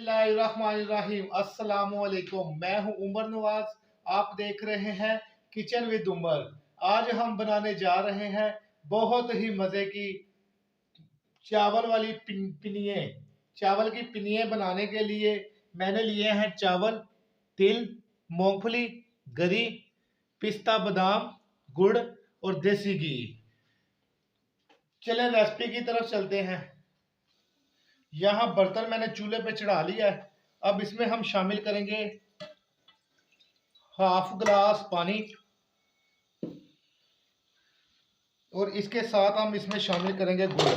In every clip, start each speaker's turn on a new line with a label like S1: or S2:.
S1: बिस्मिल्लाहिर्रहमानिर्रहीम। अस्सलामुअलैकुम। मैं हूं उमर नवाज। आप देख रहे हैं किचन विद उमर। आज हम बनाने जा रहे हैं बहुत ही मज़े की चावल वाली पिनिये। चावल की पिनिये बनाने के लिए मैंने लिए हैं चावल, तिल, मूंगफली, गरी, पिस्ता, बादाम, गुड़ और देसी घी। चलें रेसिपी की तरफ चलते हैं। यहाँ बर्तन मैंने चूल्हे पे चढ़ा लिया है। अब इसमें हम शामिल करेंगे हाफ ग्लास पानी और इसके साथ हम इसमें शामिल करेंगे गुड़।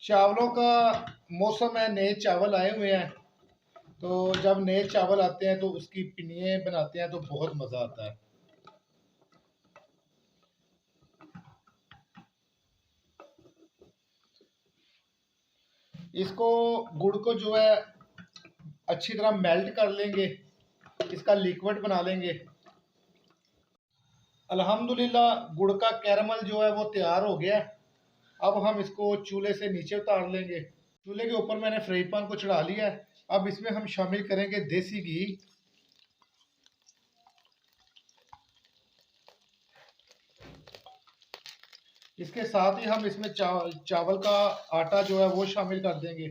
S1: चावलों का मौसम है, नए चावल आए हुए हैं, तो जब नए चावल आते हैं तो उसकी पिनिये बनाते हैं तो बहुत मज़ा आता है। इसको गुड़ को जो है अच्छी तरह मेल्ट कर लेंगे, इसका लिक्विड बना लेंगे। अल्हम्दुलिल्लाह गुड़ का कैरमल जो है वो तैयार हो गया है। अब हम इसको चूल्हे से नीचे उतार लेंगे। चूल्हे के ऊपर मैंने फ्राई पैन को चढ़ा लिया है। अब इसमें हम शामिल करेंगे देसी घी। इसके साथ ही हम इसमें चावल का आटा जो है वो शामिल कर देंगे।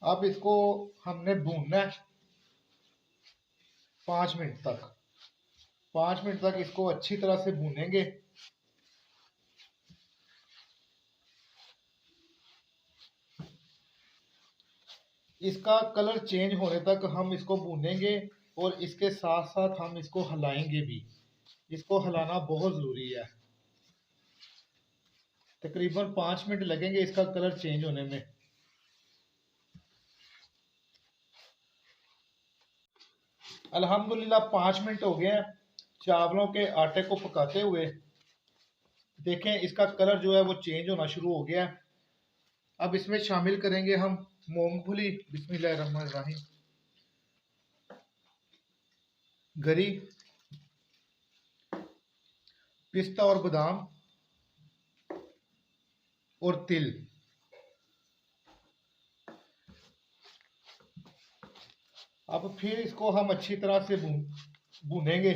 S1: अब इसको हमने भूनना है 5 मिनट तक। 5 मिनट तक इसको अच्छी तरह से भूनेंगे। इसका कलर चेंज होने तक हम इसको भूनेंगे और इसके साथ साथ हम इसको हिलाएंगे भी। इसको हिलाना बहुत ज़रूरी है। तकरीबन 5 मिनट लगेंगे इसका कलर चेंज होने में। अल्हम्दुलिल्लाह 5 मिनट हो गए हैं चावलों के आटे को पकाते हुए। देखें इसका कलर जो है वो चेंज होना शुरू हो गया है। अब इसमें शामिल करेंगे हम मूंगफली, बिस्मिल्लाहिर्रहमानिर्रहीम, गरी, पिस्ता और बादाम और तिल। अब फिर इसको हम अच्छी तरह से भूनेंगे।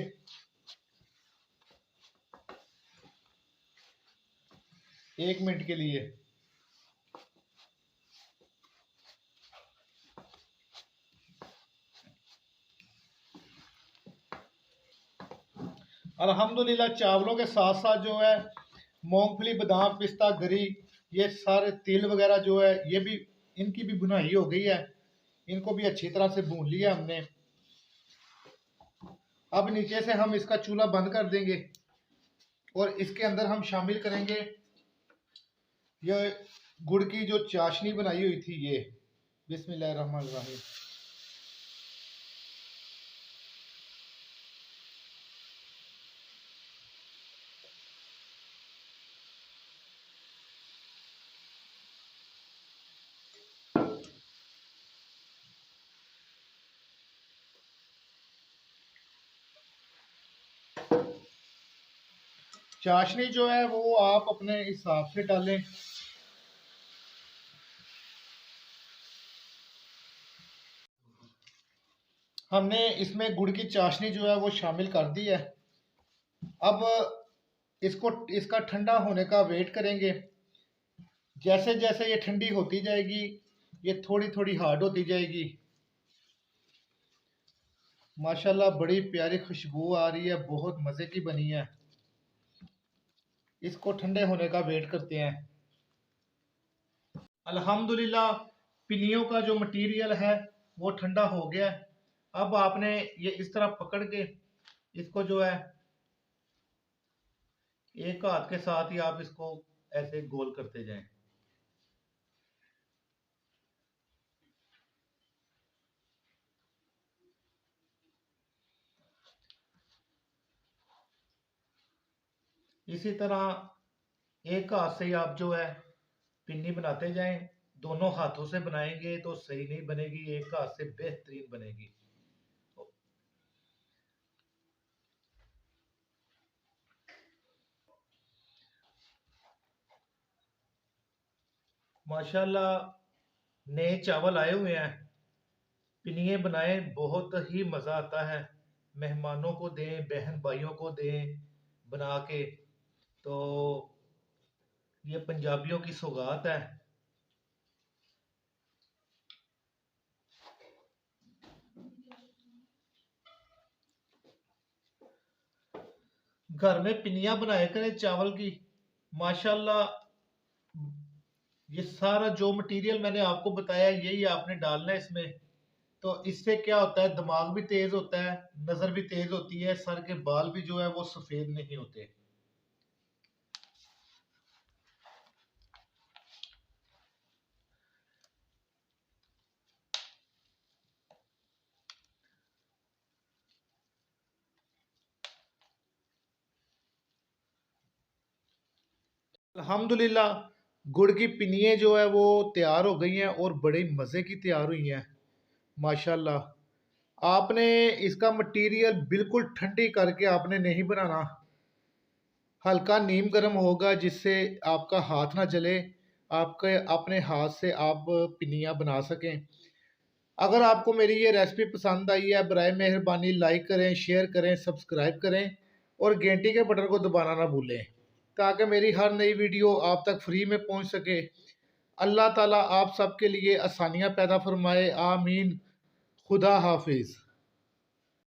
S1: 1 मिनट के लिए। अल्हम्दुलिल्लाह चावलों के साथ साथ जो है मूंगफली, बादाम, पिस्ता, गरी, ये सारे तिल वगैरह जो है ये भी, इनकी भी भुनाई हो गई है। इनको भी अच्छी तरह से भून लिया हमने। अब नीचे से हम इसका चूल्हा बंद कर देंगे और इसके अंदर हम शामिल करेंगे ये गुड़ की जो चाशनी बनाई हुई थी ये। बिस्मिल्लाहिर्रहमानिर्रहीम। चाशनी जो है वो आप अपने हिसाब से डालें। हमने इसमें गुड़ की चाशनी जो है वो शामिल कर दी है। अब इसको, इसका ठंडा होने का वेट करेंगे। जैसे जैसे ये ठंडी होती जाएगी ये थोड़ी थोड़ी हार्ड होती जाएगी। माशाल्लाह बड़ी प्यारी खुशबू आ रही है, बहुत मज़े की बनी है। इसको ठंडे होने का वेट करते हैं। अल्हम्दुलिल्लाह पिनियों का जो मटेरियल है वो ठंडा हो गया है। अब आपने ये इस तरह पकड़ के इसको जो है एक हाथ के साथ ही आप इसको ऐसे गोल करते जाएं। इसी तरह एक हाथ से ही आप जो है पिन्नी बनाते जाएं। दोनों हाथों से बनाएंगे तो सही नहीं बनेगी, एक हाथ से बेहतरीन बनेगी। माशाल्लाह नए चावल आए हुए हैं, पिनिये बनाए, बहुत ही मज़ा आता है। मेहमानों को दें, बहन भाइयों को दें बना के, तो ये पंजाबियों की सौगात है। घर में पिनिया बनाया करें चावल की, माशाल्लाह। ये सारा जो मटेरियल मैंने आपको बताया यही आपने डालना है इसमें। तो इससे क्या होता है, दिमाग भी तेज होता है, नजर भी तेज होती है, सर के बाल भी जो है वो सफेद नहीं होते। अल्हम्दुलिल्लाह गुड़ की पिनिये जो है वो तैयार हो गई हैं और बड़े मज़े की तैयार हुई हैं माशाल्लाह। आपने इसका मटेरियल बिल्कुल ठंडी करके आपने नहीं बनाना, हल्का नीम गर्म होगा जिससे आपका हाथ ना जले, आपके अपने हाथ से आप पिनिया बना सकें। अगर आपको मेरी ये रेसिपी पसंद आई है, बराए मेहरबानी लाइक करें, शेयर करें, सब्सक्राइब करें और घंटी के बटन को दबाना ना भूलें, ताकि मेरी हर नई वीडियो आप तक फ्री में पहुंच सके। अल्लाह ताला आप सबके लिए आसानियां पैदा फरमाए, आमीन। खुदा हाफिज़।